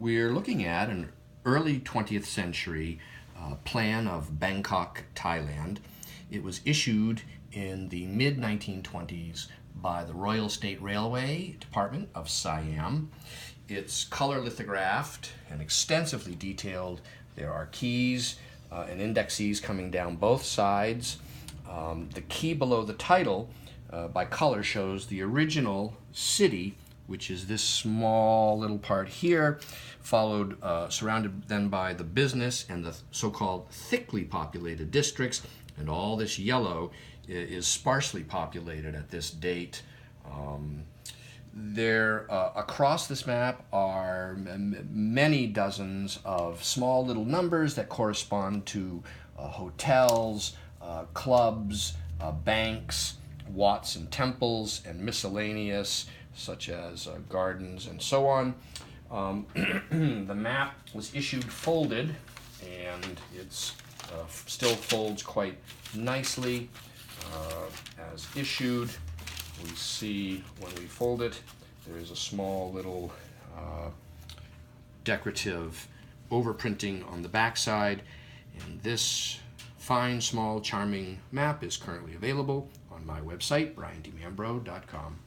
We're looking at an early 20th century plan of Bangkok, Thailand. It was issued in the mid-1920s by the Royal State Railway Department of Siam. It's color lithographed and extensively detailed. There are keys and indexes coming down both sides. The key below the title by color shows the original city, which is this small little part here, followed, surrounded then by the business and the so-called thickly populated districts, and all this yellow is sparsely populated at this date. Across this map are many dozens of small little numbers that correspond to hotels, clubs, banks, wats and temples, and miscellaneous such as gardens and so on. The map was issued folded, and it's still folds quite nicely as issued. We see when we fold it, there is a small little decorative overprinting on the backside, and this fine, small, charming map is currently available on my website, briandimambro.com.